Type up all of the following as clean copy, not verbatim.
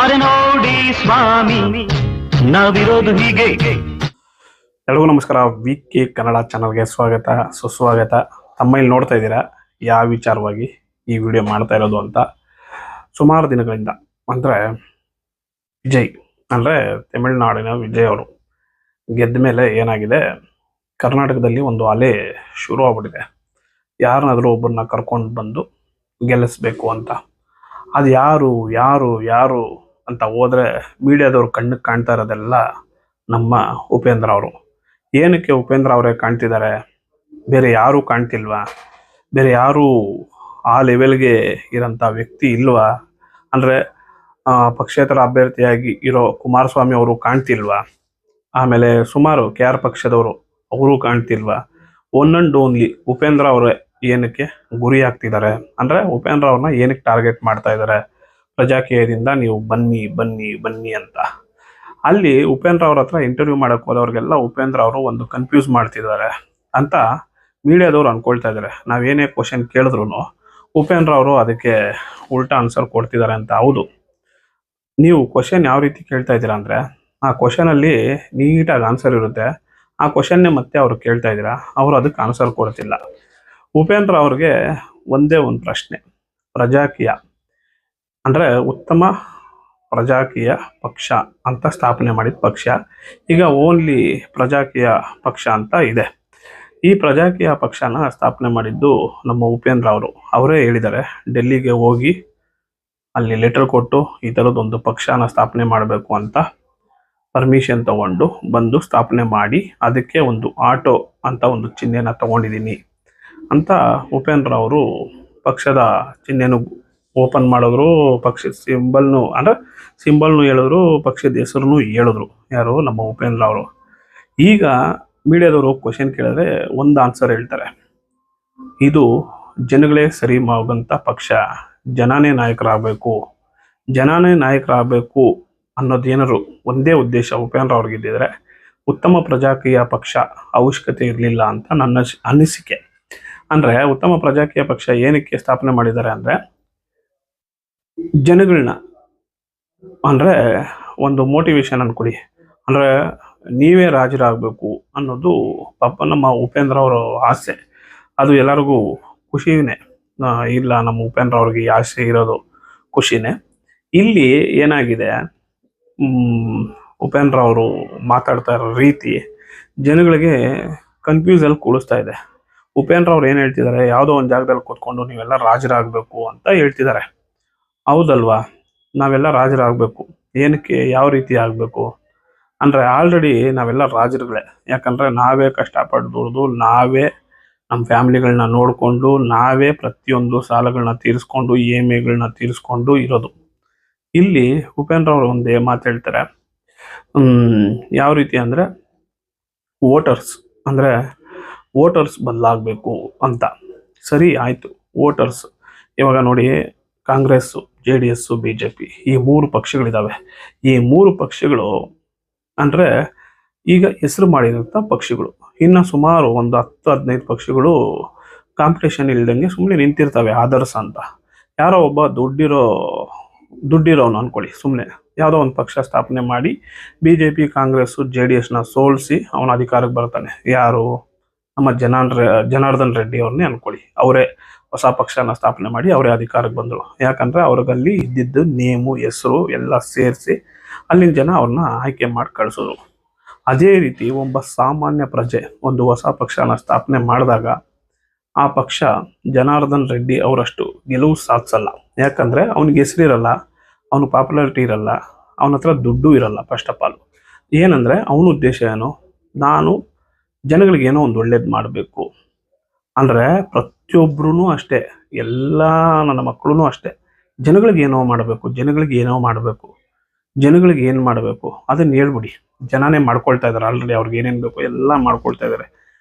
ಅರೆ ನೋಡಿ ಸ್ವಾಮಿ ನಾವಿರೋದು ಹೀಗೆ. ಎಲ್ರಿಗೂ ನಮಸ್ಕಾರ. ವಿಕೆ ಕನ್ನಡ ಚಾನಲ್ಗೆ ಸ್ವಾಗತ, ಸುಸ್ವಾಗತ. ತಮ್ಮಲ್ಲಿ ನೋಡ್ತಾ ಇದ್ದೀರಾ ಯಾವ ವಿಚಾರವಾಗಿ ಈ ವಿಡಿಯೋ ಮಾಡ್ತಾ ಇರೋದು ಅಂತ. ಸುಮಾರು ದಿನಗಳಿಂದ ಅಂದರೆ ವಿಜಯ್ ಅಂದರೆ ತಮಿಳುನಾಡಿನ ವಿಜಯ್ ಅವರು ಗೆದ್ದ ಮೇಲೆ ಏನಾಗಿದೆ, ಕರ್ನಾಟಕದಲ್ಲಿ ಒಂದು ಅಲೆ ಶುರು ಆಗ್ಬಿಟ್ಟಿದೆ. ಯಾರನ್ನಾದರೂ ಒಬ್ಬರನ್ನ ಕರ್ಕೊಂಡು ಬಂದು ಗೆಲ್ಲಿಸ್ಬೇಕು ಅಂತ. ಅದು ಯಾರು ಯಾರು ಯಾರು ಅಂತ ಹೋದರೆ ಮೀಡಿಯಾದವ್ರು ಕಣ್ಣಿಗೆ ಕಾಣ್ತಾ ಇರೋದೆಲ್ಲ ನಮ್ಮ ಉಪೇಂದ್ರ ಅವರು. ಏನಕ್ಕೆ ಉಪೇಂದ್ರ ಅವರೇ ಕಾಣ್ತಿದ್ದಾರೆ, ಬೇರೆ ಯಾರೂ ಕಾಣ್ತಿಲ್ವಾ? ಬೇರೆ ಯಾರೂ ಆ ಲೆವೆಲ್ಗೆ ಇರೋಂಥ ವ್ಯಕ್ತಿ ಇಲ್ವಾ? ಅಂದರೆ ಪಕ್ಷೇತರ ಅಭ್ಯರ್ಥಿಯಾಗಿ ಇರೋ ಕುಮಾರಸ್ವಾಮಿ ಅವರು ಕಾಣ್ತಿಲ್ವಾ? ಆಮೇಲೆ ಸುಮಾರು KR ಪಕ್ಷದವರು ಅವರು ಕಾಣ್ತಿಲ್ವಾ? ಒನ್ ಆ್ಯಂಡ್ ಓನ್ಲಿ ಉಪೇಂದ್ರ ಅವರೇ ಏನಕ್ಕೆ ಗುರಿ ಆಗ್ತಿದ್ದಾರೆ, ಅಂದರೆ ಉಪೇಂದ್ರ ಅವ್ರನ್ನ ಏನಕ್ಕೆ ಟಾರ್ಗೆಟ್ ಮಾಡ್ತಾ ಇದ್ದಾರೆ? ಪ್ರಜಾಕೀಯದಿಂದ ನೀವು ಬನ್ನಿ ಬನ್ನಿ ಬನ್ನಿ ಅಂತ. ಅಲ್ಲಿ ಉಪೇಂದ್ರ ಅವ್ರ ಹತ್ರ ಇಂಟರ್ವ್ಯೂ ಮಾಡೋಕ್ಕೆ ಹೋದವ್ರಿಗೆಲ್ಲ ಉಪೇಂದ್ರ ಅವರು ಒಂದು ಕನ್ಫ್ಯೂಸ್ ಮಾಡ್ತಿದ್ದಾರೆ ಅಂತ ಮೀಡಿಯಾದವ್ರು ಅಂದ್ಕೊಳ್ತಾ ಇದ್ದಾರೆ. ನಾವೇನೇ ಕ್ವಶನ್ ಕೇಳಿದ್ರು ಉಪೇಂದ್ರ ಅವರು ಅದಕ್ಕೆ ಉಲ್ಟಾ ಆನ್ಸರ್ ಕೊಡ್ತಿದ್ದಾರೆ ಅಂತ. ಹೌದು, ನೀವು ಕ್ವಶನ್ ಯಾವ ರೀತಿ ಕೇಳ್ತಾ ಇದ್ದೀರಾ ಅಂದರೆ, ಆ ಕ್ವಶನಲ್ಲಿ ನೀಟಾಗಿ ಆನ್ಸರ್ ಇರುತ್ತೆ. ಆ ಕ್ವಶನ್ನೇ ಮತ್ತೆ ಅವರು ಕೇಳ್ತಾ ಇದ್ದೀರಾ, ಅವರು ಅದಕ್ಕೆ ಆನ್ಸರ್ ಕೊಡ್ತಿಲ್ಲ. ಉಪೇಂದ್ರ ಅವ್ರಿಗೆ ಒಂದೇ ಒಂದು ಪ್ರಶ್ನೆ, ಪ್ರಜಾಕೀಯ ಅಂದರೆ ಉತ್ತಮ ಪ್ರಜಾಕೀಯ ಪಕ್ಷ ಅಂತ ಸ್ಥಾಪನೆ ಮಾಡಿದ ಪಕ್ಷ ಈಗ ಓನ್ಲಿ ಪ್ರಜಾಕೀಯ ಪಕ್ಷ ಅಂತ ಇದೆ. ಈ ಪ್ರಜಾಕೀಯ ಪಕ್ಷನ ಸ್ಥಾಪನೆ ಮಾಡಿದ್ದು ನಮ್ಮ ಉಪೇಂದ್ರ ಅವರು. ಅವರೇ ಹೇಳಿದ್ದಾರೆ, ಡೆಲ್ಲಿಗೆ ಹೋಗಿ ಅಲ್ಲಿ ಲೆಟರ್ ಕೊಟ್ಟು ಈ ಥರದ್ದೊಂದು ಪಕ್ಷನ ಸ್ಥಾಪನೆ ಮಾಡಬೇಕು ಅಂತ ಪರ್ಮಿಷನ್ ತಗೊಂಡು ಬಂದು ಸ್ಥಾಪನೆ ಮಾಡಿ, ಅದಕ್ಕೆ ಒಂದು ಆಟೋ ಅಂತ ಒಂದು ಚಿಹ್ನೆನ ತಗೊಂಡಿದ್ದೀನಿ ಅಂತ ಉಪೇಂದ್ರ ಅವರು ಪಕ್ಷದ ಚಿಹ್ನೆನೂ ಓಪನ್ ಮಾಡಿದ್ರು, ಪಕ್ಷದ ಸಿಂಬಲ್ನು ಹೇಳಿದ್ರು, ಪಕ್ಷದ ಹೆಸರನ್ನು ಹೇಳಿದ್ರು. ಯಾರು? ನಮ್ಮ ಉಪೇಂದ್ರ ಅವರು. ಈಗ ಮೀಡಿಯಾದವರು ಕ್ವಶನ್ ಕೇಳಿದ್ರೆ ಒಂದು ಆನ್ಸರ್ ಹೇಳ್ತಾರೆ, ಇದು ಜನಗಳೇ ಸರಿ ಮಾಡೋಂಥ ಪಕ್ಷ, ಜನನೇ ನಾಯಕರಾಗಬೇಕು, ಜನನೇ ನಾಯಕರಾಗಬೇಕು ಅನ್ನೋದೇನಾದ್ರು ಒಂದೇ ಉದ್ದೇಶ ಉಪೇಂದ್ರ ಅವ್ರಿಗಿದ್ದಿದ್ರೆ ಉತ್ತಮ ಪ್ರಜಾಕೀಯ ಪಕ್ಷ ಅವಶ್ಯಕತೆ ಇರಲಿಲ್ಲ ಅಂತ ನನ್ನ ಅನಿಸಿಕೆ. ಅಂದರೆ ಉತ್ತಮ ಪ್ರಜಾಕೀಯ ಪಕ್ಷ ಏನಕ್ಕೆ ಸ್ಥಾಪನೆ ಮಾಡಿದ್ದಾರೆ ಅಂದರೆ, ಜನಗಳನ್ನ ಅಂದರೆ ಒಂದು ಮೋಟಿವೇಶನ್ ಅನ್ಕೊಡಿ, ಅಂದರೆ ನೀವೇ ರಾಜರಾಗಬೇಕು ಅನ್ನೋದು ಪಾಪ ನಮ್ಮ ಉಪೇಂದ್ರ ಅವರ ಆಸೆ. ಅದು ಎಲ್ಲರಿಗೂ ಖುಷಿನೇ. ಇಲ್ಲ, ನಮ್ಮ ಉಪೇಂದ್ರ ಅವ್ರಿಗೆ ಈ ಆಸೆ ಇರೋದು ಖುಷಿನೇ. ಇಲ್ಲಿ ಏನಾಗಿದೆ, ಉಪೇಂದ್ರ ಅವರು ಮಾತಾಡ್ತಾ ಇರೋ ರೀತಿ ಜನಗಳಿಗೆ ಕನ್ಫ್ಯೂಸಲ್ಲಿ ಕೂಡಿಸ್ತಾ ಇದೆ. ಉಪೇಂದ್ರ ಅವ್ರು ಏನು ಹೇಳ್ತಿದ್ದಾರೆ, ಯಾವುದೋ ಒಂದು ಜಾಗದಲ್ಲಿ ಕೂತ್ಕೊಂಡು ನೀವೆಲ್ಲ ರಾಜರಾಗಬೇಕು ಅಂತ ಹೇಳ್ತಿದ್ದಾರೆ. ಹೌದಲ್ವಾ? ನಾವೆಲ್ಲ ರಾಜರಾಗಬೇಕು. ಏನಕ್ಕೆ, ಯಾವ ರೀತಿ ಆಗಬೇಕು ಅಂದರೆ, ಆಲ್ರೆಡಿ ನಾವೆಲ್ಲ ರಾಜರುಗಳೇ. ಯಾಕಂದರೆ ನಾವೇ ಕಷ್ಟಪಟ್ಟು ದುಡಿದು, ನಾವೇ ನಮ್ಮ ಫ್ಯಾಮಿಲಿಗಳನ್ನ ನೋಡಿಕೊಂಡು, ನಾವೇ ಪ್ರತಿಯೊಂದು ಸಾಲಗಳನ್ನ ತೀರಿಸ್ಕೊಂಡು, EMIಗಳನ್ನ ತೀರಿಸ್ಕೊಂಡು ಇರೋದು. ಇಲ್ಲಿ ಉಪೇಂದ್ರ ಅವರು ಒಂದೇ ಮಾತು ಹೇಳ್ತಾರೆ, ಯಾವ ರೀತಿ ಅಂದರೆ ವೋಟರ್ಸ್ ಬದಲಾಗಬೇಕು ಅಂತ. ಸರಿ, ಆಯಿತು, ವೋಟರ್ಸ್ ಇವಾಗ ನೋಡಿ, ಕಾಂಗ್ರೆಸ್ಸು, JDS, BJP ಈ 3 ಪಕ್ಷಗಳಿದ್ದಾವೆ. ಈ 3 ಪಕ್ಷಗಳು ಅಂದರೆ ಈಗ ಹೆಸರು ಮಾಡಿದಂಥ ಪಕ್ಷಗಳು. ಇನ್ನು ಸುಮಾರು ಒಂದು 10-15 ಪಕ್ಷಗಳು ಕಾಂಪಿಟೇಷನ್ ಇಲ್ದಂಗೆ ಸುಮ್ಮನೆ ನಿಂತಿರ್ತವೆ ಆದರ್ಸ್ ಅಂತ. ಯಾರೋ ಒಬ್ಬ ದುಡ್ಡಿರೋನು ಅಂದ್ಕೊಳ್ಳಿ, ಸುಮ್ಮನೆ ಯಾವುದೋ ಒಂದು ಪಕ್ಷ ಸ್ಥಾಪನೆ ಮಾಡಿ BJP, ಕಾಂಗ್ರೆಸ್ಸು, JDSನ ಸೋಲಿಸಿ ಅವನ ಅಧಿಕಾರಕ್ಕೆ ಬರ್ತಾನೆ. ಯಾರು? ನಮ್ಮ ಜನಾರ್ದನ್ ರೆಡ್ಡಿ ಅವ್ರನ್ನೇ ಅಂದ್ಕೊಳ್ಳಿ. ಅವರೇ ಹೊಸ ಪಕ್ಷನ ಸ್ಥಾಪನೆ ಮಾಡಿ ಅವರೇ ಅಧಿಕಾರಕ್ಕೆ ಬಂದರು. ಯಾಕಂದರೆ ಅವ್ರಿಗಲ್ಲಿ ಇದ್ದಿದ್ದು ನೇಮು, ಹೆಸರು ಎಲ್ಲ ಸೇರಿಸಿ ಅಲ್ಲಿನ ಜನ ಅವ್ರನ್ನ ಆಯ್ಕೆ ಮಾಡಿ ಕಳಿಸೋದು. ಅದೇ ರೀತಿ ಒಬ್ಬ ಸಾಮಾನ್ಯ ಪ್ರಜೆ ಒಂದು ಹೊಸ ಪಕ್ಷನ ಸ್ಥಾಪನೆ ಮಾಡಿದಾಗ ಆ ಪಕ್ಷ ಜನಾರ್ದನ್ ರೆಡ್ಡಿ ಅವರಷ್ಟು ಗೆಲುವು ಸಾಧಿಸಲ್ಲ. ಯಾಕಂದರೆ ಅವನಿಗೆ ಹೆಸರಿರಲ್ಲ, ಅವನು ಪಾಪ್ಯುಲಾರಿಟಿ ಇರಲ್ಲ, ಅವನ ಹತ್ರ ದುಡ್ಡು ಇರಲ್ಲ. ಫಸ್ಟ್ ಆಫ್ ಆಲ್ ಏನಂದರೆ ಅವನ ಉದ್ದೇಶ ಏನು, ನಾನು ಜನಗಳಿಗೇನೋ ಒಂದು ಒಳ್ಳೇದು ಮಾಡಬೇಕು ಅಂದರೆ, ಪ್ರತಿಯೊಬ್ಬರೂ ಅಷ್ಟೇ, ಎಲ್ಲ ನನ್ನ ಮಕ್ಕಳು ಅಷ್ಟೇ, ಜನಗಳಿಗೆ ಏನೋ ಮಾಡಬೇಕು ಅದನ್ನು ಹೇಳ್ಬಿಡಿ. ಜನನೇ ಮಾಡ್ಕೊಳ್ತಾ ಇದ್ದಾರೆ, ಆಲ್ರೆಡಿ ಅವ್ರಿಗೆ ಏನೇನು ಬೇಕು ಎಲ್ಲ ಮಾಡ್ಕೊಳ್ತಾ ಇದ್ದಾರೆ.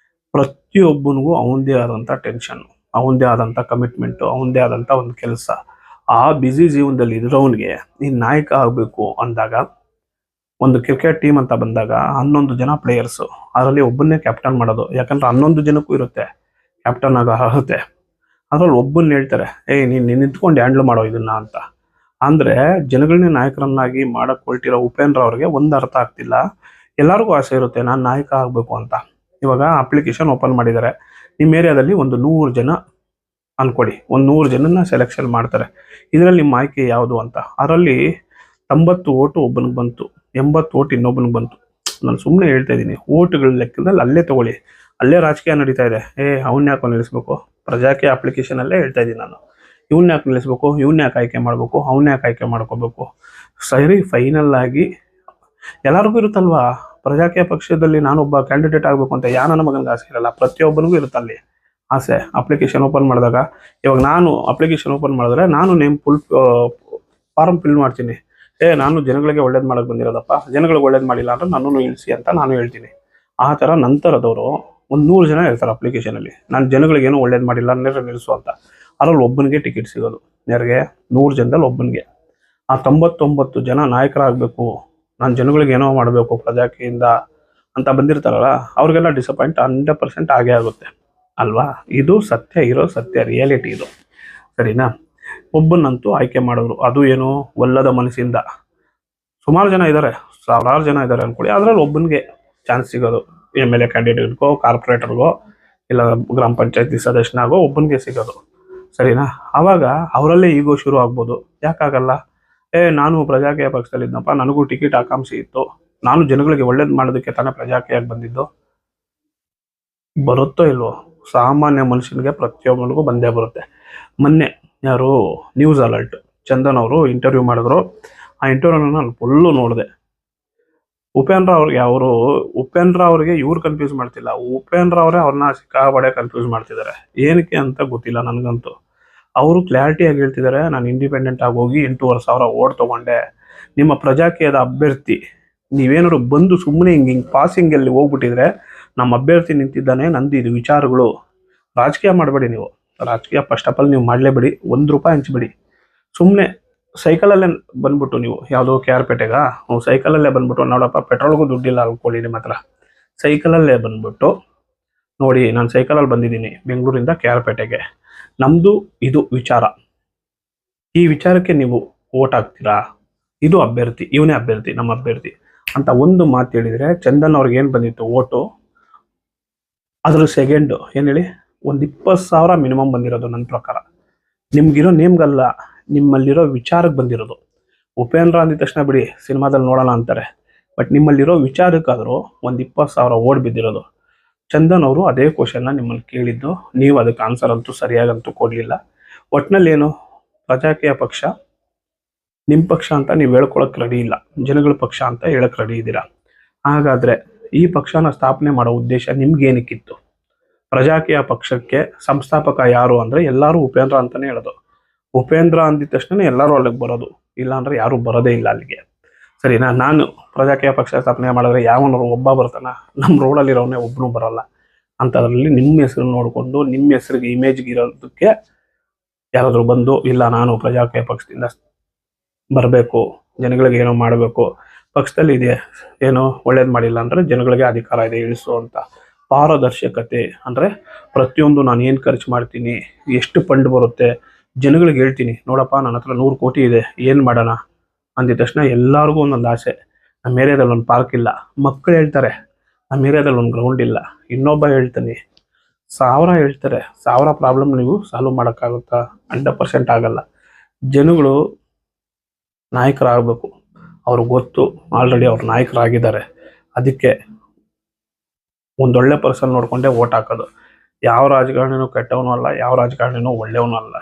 ಪ್ರತಿಯೊಬ್ಬನಿಗೂ ಅವನದೇ ಆದಂಥ ಟೆನ್ಷನ್ನು, ಅವನದೇ ಆದಂಥ ಕಮಿಟ್ಮೆಂಟು, ಅವನದೇ ಆದಂಥ ಒಂದು ಕೆಲಸ. ಆ ಬ್ಯುಸಿ ಜೀವನದಲ್ಲಿ ಇರೋನಿಗೆ ನೀನು ನಾಯಕ ಆಗಬೇಕು ಅಂದಾಗ, ಒಂದು ಕ್ರಿಕೆಟ್ ಟೀಮ್ ಅಂತ ಬಂದಾಗ 11 ಜನ ಪ್ಲೇಯರ್ಸು, ಅದರಲ್ಲಿ ಒಬ್ಬನ್ನೇ ಕ್ಯಾಪ್ಟನ್ ಮಾಡೋದು. ಯಾಕಂದರೆ 11 ಜನಕ್ಕೂ ಇರುತ್ತೆ ಕ್ಯಾಪ್ಟನ್ ಆಗೋ ಅರ್ಹತೆ. ಅದರಲ್ಲಿ ಒಬ್ಬನ್ನ ಹೇಳ್ತಾರೆ, ನೀನು ನಿಂತ್ಕೊಂಡು ಹ್ಯಾಂಡ್ಲ್ ಮಾಡೋ ಇದನ್ನ ಅಂತ. ಅಂದ್ರೆ ಜನಗಳನ್ನೇ ನಾಯಕರನ್ನಾಗಿ ಮಾಡಕ್ ಹೊರಟಿರೋ ಉಪೇಂದ್ರ ಅವ್ರಿಗೆ ಒಂದು ಅರ್ಥ ಆಗ್ತಿಲ್ಲ. ಎಲ್ಲರಿಗೂ ಆಸೆ ಇರುತ್ತೆ ನಾನು ನಾಯಕ ಆಗ್ಬೇಕು ಅಂತ. ಇವಾಗ ಅಪ್ಲಿಕೇಶನ್ ಓಪನ್ ಮಾಡಿದ್ದಾರೆ. ನಿಮ್ಮ ಏರಿಯಾದಲ್ಲಿ ಒಂದು 100 ಜನ ಅನ್ಕೊಡಿ, ಒಂದು 100 ಜನನ ಸೆಲೆಕ್ಷನ್ ಮಾಡ್ತಾರೆ. ಇದರಲ್ಲಿ ನಿಮ್ಮ ಆಯ್ಕೆ ಯಾವುದು ಅಂತ. ಅದರಲ್ಲಿ 90 ಓಟು ಒಬ್ಬನಿಗೆ ಬಂತು, 80 ಓಟು ಇನ್ನೊಬ್ಬನಿಗೆ ಬಂತು. ನಾನು ಸುಮ್ಮನೆ ಹೇಳ್ತಾ ಇದ್ದೀನಿ, ಓಟುಗಳ ಲೆಕ್ಕದಲ್ಲಿ ಅಲ್ಲೇ ತಗೊಳ್ಳಿ. ಅಲ್ಲೇ ರಾಜಕೀಯ ನಡೀತಾ ಇದೆ. ಅವನ್ನ ಯಾಕೆ ನಿಲ್ಲಿಸ್ಬೇಕು? ಪ್ರಜಾಕೀಯ ಅಪ್ಲಿಕೇಶನ್ ಅಲ್ಲೇ ಹೇಳ್ತಾ ಇದ್ದೀನಿ ನಾನು. ಇವನ್ನ ಯಾಕೆ ನಿಲ್ಲಿಸ್ಬೇಕು, ಇವನ್ನ ಯಾಕೆ ಆಯ್ಕೆ ಮಾಡಬೇಕು, ಅವನ್ನ ಯಾಕೆ ಆಯ್ಕೆ ಮಾಡ್ಕೋಬೇಕು? ಸರಿ, ಫೈನಲ್ ಆಗಿ ಎಲ್ಲರಿಗೂ ಇರುತ್ತಲ್ವಾ, ಪ್ರಜಾಕೀಯ ಪಕ್ಷದಲ್ಲಿ ನಾನೊಬ್ಬ ಕ್ಯಾಂಡಿಡೇಟ್ ಆಗಬೇಕು ಅಂತ ನನ್ನ ಮಗನಿಗೆ ಆಸೆ ಇರಲ್ಲ, ಪ್ರತಿಯೊಬ್ಬನಿಗೂ ಇರುತ್ತಲ್ಲಿ ಆಸೆ. ಅಪ್ಲಿಕೇಶನ್ ಓಪನ್ ಮಾಡಿದಾಗ, ಇವಾಗ ನಾನು ಅಪ್ಲಿಕೇಶನ್ ಓಪನ್ ಮಾಡಿದ್ರೆ ನಾನು ಫಾರ್ಮ್ ಫಿಲ್ ಮಾಡ್ತೀನಿ. ನಾನು ಜನಗಳಿಗೆ ಒಳ್ಳೇದು ಮಾಡಕ್ಕೆ ಬಂದಿರೋದಪ್ಪ, ಜನಗಳಿಗೆ ಒಳ್ಳೇದು ಮಾಡಿಲ್ಲ ಅಂದ್ರೆ ನನ್ನನ್ನು ಇಳಿಸಿ ಅಂತ ನಾನು ಹೇಳ್ತೀನಿ. ಆ ಥರ ನಂತರದವರು ಒಂದು 100 ಜನ ಇರ್ತಾರೆ ಅಪ್ಲಿಕೇಶನಲ್ಲಿ, ನಾನು ಜನಗಳಿಗೇನು ಒಳ್ಳೇದು ಮಾಡಿಲ್ಲ ಅಂದರೆ ನಿಲ್ಲಿಸು ಅಂತ. ಅದರಲ್ಲಿ ಒಬ್ಬನಿಗೆ ಟಿಕೆಟ್ ಸಿಗೋದು. ಯಾರಿಗೆ? 100 ಜನದಲ್ಲಿ ಒಬ್ಬನಿಗೆ. ಆ 99 ಜನ ನಾಯಕರಾಗಬೇಕು, ನಾನು ಜನಗಳಿಗೆ ಏನೋ ಮಾಡಬೇಕು ಪ್ರಜಾಕಿಯಿಂದ ಅಂತ ಬಂದಿರ್ತಾರಲ್ಲ, ಅವ್ರಿಗೆಲ್ಲ ಡಿಸಪಾಯಿಂಟ್ 100% ಆಗೇ ಆಗುತ್ತೆ ಅಲ್ವಾ? ಇದು ಸತ್ಯ ಇರೋ ಸತ್ಯ, ರಿಯಾಲಿಟಿ ಇದು. ಸರಿನಾ? ಒಬ್ಬನಂತೂ ಆಯ್ಕೆ ಮಾಡಿದ್ರು, ಅದು ಏನು ಒಲ್ಲದ ಮನಸ್ಸಿಂದ. ಸುಮಾರು ಜನ ಇದ್ದಾರೆ, ಸಾವಿರಾರು ಜನ ಇದ್ದಾರೆ ಅನ್ಕೊಳ್ಳಿ, ಅದರಲ್ಲಿ ಒಬ್ಬನಿಗೆ ಚಾನ್ಸ್ ಸಿಗೋದು. MLA ಕ್ಯಾಂಡಿಡೇಟ್ಗೋ, ಕಾರ್ಪೊರೇಟರ್ಗೋ, ಇಲ್ಲ ಗ್ರಾಮ ಪಂಚಾಯತಿ ಸದಸ್ಯನಾಗೋ ಒಬ್ಬನಿಗೆ ಸಿಗೋದು. ಸರಿನಾ? ಆವಾಗ ಅವರಲ್ಲೇ ಈಗೋ ಶುರು ಆಗ್ಬೋದು. ಯಾಕಾಗಲ್ಲ? ನಾನು ಪ್ರಜಾಕೀಯ ಪಕ್ಷದಲ್ಲಿದ್ದಪ್ಪ, ನನಗೂ ಟಿಕೆಟ್ ಆಕಾಂಕ್ಷೆ ಇತ್ತು, ನಾನು ಜನಗಳಿಗೆ ಒಳ್ಳೇದು ಮಾಡೋದಕ್ಕೆ ತಾನೇ ಪ್ರಜಾಕೀಯಕ್ಕೆ ಬಂದಿದ್ದು. ಬರುತ್ತೋ ಇಲ್ವೋ? ಸಾಮಾನ್ಯ ಮನುಷ್ಯನಿಗೆ ಪ್ರತಿಯೊಬ್ಬನಿಗೂ ಬಂದೇ ಬರುತ್ತೆ. ಮೊನ್ನೆ ಯಾರು ನ್ಯೂಸ್ ಅಲರ್ಟ್ ಚಂದನ್ ಅವರು ಇಂಟರ್ವ್ಯೂ ಮಾಡಿದ್ರು. ಆ ಇಂಟರ್ವ್ಯೂನ ನಾನು ಫುಲ್ಲು ನೋಡಿದೆ. ಉಪೇಂದ್ರ ಅವ್ರಿಗೆ ಇವ್ರು ಕನ್ಫ್ಯೂಸ್ ಮಾಡ್ತಿಲ್ಲ, ಉಪೇಂದ್ರ ಅವರೇ ಅವ್ರನ್ನ ಸಿಕ್ಕಾಬಡೆ ಕನ್ಫ್ಯೂಸ್ ಮಾಡ್ತಿದ್ದಾರೆ. ಏನಕ್ಕೆ ಅಂತ ಗೊತ್ತಿಲ್ಲ ನನಗಂತೂ. ಅವರು ಕ್ಲಾರಿಟಿಯಾಗಿ ಹೇಳ್ತಿದ್ದಾರೆ, ನಾನು ಇಂಡಿಪೆಂಡೆಂಟ್ ಆಗಿ ಹೋಗಿ 8,500 ಓಟ್ ತೊಗೊಂಡೆ. ನಿಮ್ಮ ಪ್ರಜಾಕೀಯದ ಅಭ್ಯರ್ಥಿ ನೀವೇನಾದ್ರು ಬಂದು ಸುಮ್ಮನೆ ಹಿಂಗೆ ಪಾಸಿಂಗಲ್ಲಿ ಹೋಗ್ಬಿಟ್ಟಿದ್ರೆ, ನಮ್ಮ ಅಭ್ಯರ್ಥಿ ನಿಂತಿದ್ದಾನೆ, ನಂದು ಇದು ವಿಚಾರಗಳು. ರಾಜಕೀಯ ಮಾಡಬೇಡಿ ನೀವು. ರಾಜಕೀಯ ಫಸ್ಟ್ ಆಫ್ ಆಲ್ ನೀವು ಮಾಡಲೇಬೇಡಿ, ₹1 ಹಂಚಬೇಡಿ. ಸುಮ್ಮನೆ ಸೈಕಲಲ್ಲೇ ಬಂದ್ಬಿಟ್ಟು ನೀವು ಯಾವುದೋ KR ಪೇಟೆಗ ಸೈಕಲಲ್ಲೇ ಬಂದ್ಬಿಟ್ಟು, ನೋಡಪ್ಪ ಪೆಟ್ರೋಲ್ಗೂ ದುಡ್ಡಿಲ್ಲ ಅನ್ಕೊಳ್ಳಿ ನಿಮ್ಮ ಹತ್ರ, ಸೈಕಲಲ್ಲೇ ಬಂದ್ಬಿಟ್ಟು ನೋಡಿ, ನಾನು ಸೈಕಲಲ್ಲಿ ಬಂದಿದ್ದೀನಿ ಬೆಂಗಳೂರಿಂದ KR ಪೇಟೆಗೆ, ನಮ್ಮದು ಇದು ವಿಚಾರ, ಈ ವಿಚಾರಕ್ಕೆ ನೀವು ಓಟ್ ಹಾಕ್ತೀರಾ, ಇದು ಅಭ್ಯರ್ಥಿ, ಇವನೇ ಅಭ್ಯರ್ಥಿ, ನಮ್ಮ ಅಭ್ಯರ್ಥಿ ಅಂತ ಒಂದು ಮಾತು ಹೇಳಿದರೆ, ಚಂದನ್ ಅವ್ರಿಗೆ ಏನು ಬಂದಿತ್ತು ಓಟು, ಅದ್ರ ಸೆಕೆಂಡು ಏನು ಹೇಳಿ, ಒಂದು 20,000 ಮಿನಿಮಮ್ ಬಂದಿರೋದು ನನ್ನ ಪ್ರಕಾರ. ನಿಮ್ಗಿರೋ ನೇಮ್ಗಲ್ಲ, ನಿಮ್ಮಲ್ಲಿರೋ ವಿಚಾರಕ್ಕೆ ಬಂದಿರೋದು. ಉಪೇಂದ್ರ ಅಂದಿದ ತಕ್ಷಣ ಬಿಡಿ ಸಿನಿಮಾದಲ್ಲಿ ನೋಡೋಣ ಅಂತಾರೆ, ಬಟ್ ನಿಮ್ಮಲ್ಲಿರೋ ವಿಚಾರಕ್ಕಾದರೂ ಒಂದು 20,000 ಓಟ್ ಬಿದ್ದಿರೋದು. ಚಂದನ್ ಅವರು ಅದೇ ಕ್ವಶನ್ನ ನಿಮ್ಮಲ್ಲಿ ಕೇಳಿದ್ದು, ನೀವು ಅದಕ್ಕೆ ಆನ್ಸರ್ ಅಂತೂ ಸರಿಯಾಗಂತೂ ಕೊಡಲಿಲ್ಲ. ಒಟ್ಟಿನಲ್ಲಿ ಏನು, ಪ್ರಜಾಕೀಯ ಪಕ್ಷ ನಿಮ್ಮ ಪಕ್ಷ ಅಂತ ನೀವು ಹೇಳ್ಕೊಳಕ್ಕೆ ರೆಡಿ ಇಲ್ಲ, ಜನಗಳ ಪಕ್ಷ ಅಂತ ಹೇಳಕ್ಕೆ ರೆಡಿ ಇದ್ದೀರಾ. ಹಾಗಾದರೆ ಈ ಪಕ್ಷನ ಸ್ಥಾಪನೆ ಮಾಡೋ ಉದ್ದೇಶ ನಿಮ್ಗೇನಕ್ಕಿತ್ತು? ಪ್ರಜಾಕೀಯ ಪಕ್ಷಕ್ಕೆ ಸಂಸ್ಥಾಪಕ ಯಾರು ಅಂದರೆ ಎಲ್ಲರೂ ಉಪೇಂದ್ರ ಅಂತಲೇ ಹೇಳೋದು. ಉಪೇಂದ್ರ ಅಂದಿದ ತಕ್ಷಣ ಎಲ್ಲರೂ ಅಲ್ಲಿಗೆ ಬರೋದು, ಇಲ್ಲಾಂದರೆ ಯಾರೂ ಬರೋದೇ ಇಲ್ಲ ಅಲ್ಲಿಗೆ. ಸರಿನಾ? ನಾನು ಪ್ರಜಾಕೀಯ ಪಕ್ಷ ಸ್ಥಾಪನೆ ಮಾಡಿದ್ರೆ ಯಾವನವರು ಒಬ್ಬ ಬರ್ತಾನ, ನಮ್ಮ ರೋಡಲ್ಲಿರೋನೇ ಒಬ್ಬನೂ ಬರೋಲ್ಲ. ಅಂಥದ್ರಲ್ಲಿ ನಿಮ್ಮ ಹೆಸರು ನೋಡಿಕೊಂಡು ನಿಮ್ಮ ಹೆಸರಿಗೆ ಇಮೇಜ್ಗೆ ಇರೋದಕ್ಕೆ ಯಾರಾದರೂ ಬಂದು, ಇಲ್ಲ ನಾನು ಪ್ರಜಾಕೀಯ ಪಕ್ಷದಿಂದ ಬರಬೇಕು, ಜನಗಳಿಗೆ ಏನೋ ಮಾಡಬೇಕು, ಪಕ್ಷದಲ್ಲಿ ಇದೆ ಏನೋ ಒಳ್ಳೇದು ಮಾಡಿಲ್ಲ ಅಂದರೆ ಜನಗಳಿಗೆ ಅಧಿಕಾರ ಇದೆ ಇಳಿಸು ಅಂತ. ಪಾರದರ್ಶಕತೆ ಅಂದರೆ ಪ್ರತಿಯೊಂದು ನಾನು ಏನು ಖರ್ಚು ಮಾಡ್ತೀನಿ, ಎಷ್ಟು ಫಂಡ್ ಬರುತ್ತೆ, ಜನಗಳಿಗೆ ಹೇಳ್ತೀನಿ, ನೋಡಪ್ಪ ನನ್ನ ಹತ್ರ 100 ಕೋಟಿ ಇದೆ, ಏನು ಮಾಡೋಣ ಅಂದಿದ ತಕ್ಷಣ ಎಲ್ಲರಿಗೂ ಒಂದೊಂದು ಆಸೆ. ನಮ್ಮ ಏರಿಯಾದಲ್ಲಿ ಒಂದು ಪಾರ್ಕ್ ಇಲ್ಲ, ಮಕ್ಕಳು ಹೇಳ್ತಾರೆ ನಮ್ಮ ಏರಿಯಾದಲ್ಲಿ ಒಂದು ಗ್ರೌಂಡ್ ಇಲ್ಲ, ಇನ್ನೊಬ್ಬ ಹೇಳ್ತಾನೆ 1000 ಹೇಳ್ತಾರೆ. 1000 ಪ್ರಾಬ್ಲಮ್ ನೀವು ಸಾಲ್ವ್ ಮಾಡೋಕ್ಕಾಗುತ್ತಾ? 100% ಆಗಲ್ಲ. ಜನಗಳು ನಾಯಕರಾಗಬೇಕು, ಅವ್ರಿಗೆ ಗೊತ್ತು, ಆಲ್ರೆಡಿ ಅವ್ರು ನಾಯಕರಾಗಿದ್ದಾರೆ. ಅದಕ್ಕೆ ಒಂದೊಳ್ಳೆ ಪರ್ಸನ್ ನೋಡಿಕೊಂಡೇ ಓಟ್ ಹಾಕೋದು. ಯಾವ ರಾಜಕಾರಣಿನೂ ಕೆಟ್ಟವನು ಅಲ್ಲ, ಯಾವ ರಾಜಕಾರಣಿನೂ ಒಳ್ಳೆಯವನು ಅಲ್ಲ.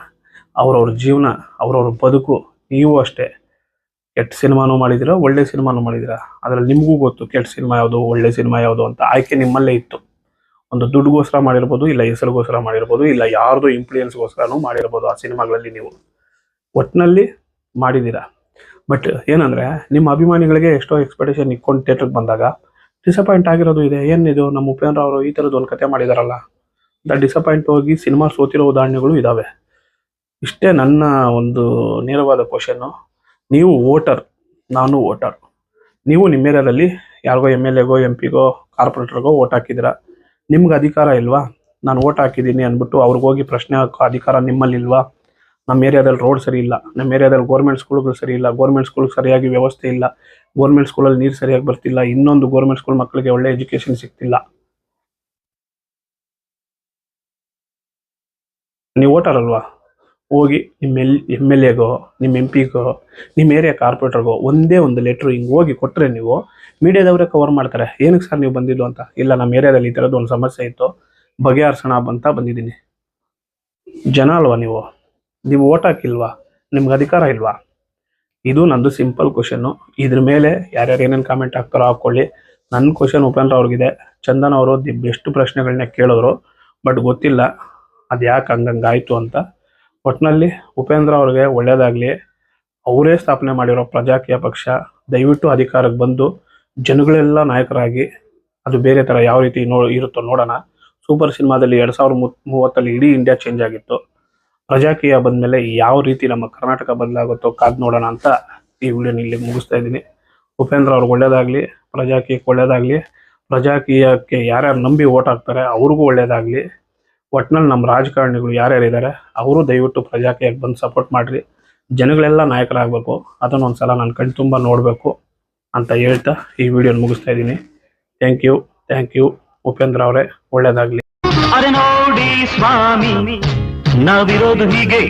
ಅವ್ರವ್ರ ಜೀವನ, ಅವ್ರವ್ರ ಬದುಕು. ನೀವು ಅಷ್ಟೇ, ಕೆಟ್ಟ ಸಿನಿಮಾನೂ ಮಾಡಿದ್ದೀರಾ, ಒಳ್ಳೆ ಸಿನಿಮಾನೂ ಮಾಡಿದ್ದೀರಾ. ಅದರಲ್ಲಿ ನಿಮಗೂ ಗೊತ್ತು ಕೆಟ್ಟ ಸಿನಿಮಾ ಯಾವುದು, ಒಳ್ಳೆ ಸಿನಿಮಾ ಯಾವುದು ಅಂತ. ಆಯ್ಕೆ ನಿಮ್ಮಲ್ಲೇ ಇತ್ತು. ಒಂದು ದುಡ್ಡುಗೋಸ್ಕರ ಮಾಡಿರ್ಬೋದು, ಇಲ್ಲ ಹೆಸರಿಗೋಸ್ಕರ ಮಾಡಿರ್ಬೋದು, ಇಲ್ಲ ಯಾರ್ದು ಇನ್ಫ್ಲೂಯೆನ್ಸ್ಗೋಸ್ಕರನೂ ಮಾಡಿರ್ಬೋದು ಆ ಸಿನಿಮಾಗಳಲ್ಲಿ. ನೀವು ಒಟ್ಟಿನಲ್ಲಿ ಮಾಡಿದ್ದೀರಾ. ಬಟ್ ಏನಂದರೆ, ನಿಮ್ಮ ಅಭಿಮಾನಿಗಳಿಗೆ ಎಷ್ಟೋ ಎಕ್ಸ್ಪೆಕ್ಟೇಷನ್ ಇಟ್ಕೊಂಡು ಥಿಯೇಟ್ರಿಗೆ ಬಂದಾಗ ಡಿಸಪಾಯಿಂಟ್ ಆಗಿರೋದು ಇದೆ. ಏನಿದು, ನಮ್ಮ ಉಪೇಂದ್ರ ಅವರು ಈ ಥರದ್ದು ಒಂದು ಕತೆ ಮಾಡಿದಾರಲ್ಲ ಅಂತ ಡಿಸಪಾಯಿಂಟ್ ಹೋಗಿ ಸಿನಿಮಾ ಸೋತಿರೋ ಉದಾಹರಣೆಗಳು ಇದ್ದಾವೆ. ಇಷ್ಟೇ ನನ್ನ ಒಂದು ನೇರವಾದ ಕ್ವಶನ್ನು. ನೀವು ವೋಟರ್, ನಾನು ವೋಟರ್. ನೀವು ನಿಮ್ಮ ಏರಿಯಾದಲ್ಲಿ ಯಾರಿಗೋ MLAಗೋ MP ಗೋ ಕಾರ್ಪೊರೇಟರ್ಗೋ ಓಟ್ ಹಾಕಿದ್ದೀರಾ, ನಿಮ್ಗೆ ಅಧಿಕಾರ ಇಲ್ವಾ? ನಾನು ಓಟ್ ಹಾಕಿದ್ದೀನಿ ಅಂದ್ಬಿಟ್ಟು ಅವ್ರಿಗೋಗಿ ಪ್ರಶ್ನೆ ಹಾಕೋ ಅಧಿಕಾರ ನಿಮ್ಮಲ್ಲಿಲ್ವಾ? ನಮ್ಮ ಏರಿಯಾದಲ್ಲಿ ರೋಡ್ ಸರಿ ಇಲ್ಲ, ನಮ್ಮ ಏರಿಯಾದಲ್ಲಿ ಗೌರ್ಮೆಂಟ್ ಸ್ಕೂಲ್ಗಳು ಸರಿ ಇಲ್ಲ, ಗೌರ್ಮೆಂಟ್ ಸ್ಕೂಲ್ ಸರಿಯಾಗಿ ವ್ಯವಸ್ಥೆ ಇಲ್ಲ, ಗೌರ್ಮೆಂಟ್ ಸ್ಕೂಲಲ್ಲಿ ನೀರು ಸರಿಯಾಗಿ ಬರ್ತಿಲ್ಲ, ಇನ್ನೊಂದು ಗೌರ್ಮೆಂಟ್ ಸ್ಕೂಲ್ ಮಕ್ಕಳಿಗೆ ಒಳ್ಳೆ ಎಜುಕೇಶನ್ ಸಿಗ್ತಿಲ್ಲ. ನೀವು ವೋಟರ್ ಅಲ್ವಾ, ಹೋಗಿ ನಿಮ್ಮ MLAಗೋ, ನಿಮ್ಮ MP ಗೋ, ನಿಮ್ಮ ಏರಿಯಾ ಕಾರ್ಪೊರೇಟರ್ಗೋ ಒಂದೇ ಒಂದು ಲೆಟ್ರು ಹಿಂಗೆ ಹೋಗಿ ಕೊಟ್ಟರೆ ನೀವು ಮೀಡಿಯಾದವರೇ ಕವರ್ ಮಾಡ್ತಾರೆ. ಏನಕ್ಕೆ ಸರ್ ನೀವು ಬಂದಿದ್ದು ಅಂತ. ಇಲ್ಲ, ನಮ್ಮ ಏರಿಯಾದಲ್ಲಿ ಈ ಥರದ್ದು ಒಂದು ಸಮಸ್ಯೆ ಇತ್ತು, ಬಗೆಹರಿಸೋಣ ಅಂತ ಬಂದಿದ್ದೀನಿ. ಜನ ಅಲ್ವಾ ನೀವು ವೋಟ್ ಹಾಕಿಲ್ವಾ, ನಿಮ್ಗೆ ಅಧಿಕಾರ ಇಲ್ವಾ? ಇದು ನಂದು ಸಿಂಪಲ್ ಕ್ವಶನ್ನು. ಇದ್ರ ಮೇಲೆ ಯಾರ್ಯಾರು ಏನೇನು ಕಾಮೆಂಟ್ ಹಾಕ್ತಾರೋ ಹಾಕ್ಕೊಳ್ಳಿ. ನನ್ನ ಕ್ವಶನ್ ಉಪೇಂದ್ರ ಅವ್ರಿಗಿದೆ. ಚಂದನ್ ಅವರು ದಿ ಬೆಸ್ಟ್ ಪ್ರಶ್ನೆಗಳನ್ನ ಕೇಳಿದ್ರು, ಬಟ್ ಗೊತ್ತಿಲ್ಲ ಅದು ಯಾಕೆ ಹಂಗಾಯ್ತು ಅಂತ. ಒಟ್ಟಿನಲ್ಲಿ ಉಪೇಂದ್ರ ಅವ್ರಿಗೆ ಒಳ್ಳೇದಾಗಲಿ. ಅವರೇ ಸ್ಥಾಪನೆ ಮಾಡಿರೋ ಪ್ರಜಾಕೀಯ ಪಕ್ಷ ದಯವಿಟ್ಟು ಅಧಿಕಾರಕ್ಕೆ ಬಂದು ಜನಗಳೆಲ್ಲ ನಾಯಕರಾಗಿ, ಅದು ಬೇರೆ ಥರ ಯಾವ ರೀತಿ ಇರುತ್ತೋ ನೋಡೋಣ. ಸೂಪರ್ ಸಿನಿಮಾದಲ್ಲಿ 2030 ಇಡೀ ಇಂಡಿಯಾ ಚೇಂಜ್ ಆಗಿತ್ತು. ಪ್ರಜಾಕೀಯ ಬಂದಮೇಲೆ ಯಾವ ರೀತಿ ನಮ್ಮ ಕರ್ನಾಟಕ ಬದಲಾಗುತ್ತೋ ಕಾದು ನೋಡೋಣ ಅಂತ ಈ ವಿಡಿಯೋನ ಇಲ್ಲಿ ಮುಗಿಸ್ತಾ ಇದ್ದೀನಿ. ಉಪೇಂದ್ರ ಅವ್ರಿಗೆ ಒಳ್ಳೇದಾಗಲಿ, ಪ್ರಜಾಕೀಯಕ್ಕೆ ಒಳ್ಳೇದಾಗಲಿ, ಪ್ರಜಾಕೀಯಕ್ಕೆ ಯಾರ್ಯಾರು ನಂಬಿ ಓಟ್ ಹಾಕ್ತಾರೆ ಅವ್ರಿಗೂ ಒಳ್ಳೇದಾಗಲಿ. ಒಟ್ಟಿನಲ್ಲಿ ನಮ್ಮ ರಾಜಕಾರಣಿಗಳು ಯಾರ್ಯಾರಿದ್ದಾರೆ ಅವರು ದಯವಿಟ್ಟು ಪ್ರಜಾಕೀಯಕ್ಕೆ ಬಂದು ಸಪೋರ್ಟ್ ಮಾಡಿರಿ. ಜನಗಳೆಲ್ಲ ನಾಯಕರಾಗಬೇಕು, ಅದನ್ನು ಒಂದು ಸಲ ನಾನು ಕಣ್ಣು ತುಂಬ ನೋಡಬೇಕು ಅಂತ ಹೇಳ್ತಾ ಈ ವಿಡಿಯೋನ ಮುಗಿಸ್ತಾ ಇದ್ದೀನಿ. ಥ್ಯಾಂಕ್ ಯು ಉಪೇಂದ್ರ ಅವರೇ, ಒಳ್ಳೇದಾಗಲಿ. ಅರೆ ನೋಡಿ ಸ್ವಾಮಿ, ನಾವಿರೋದು ಹೀಗೆ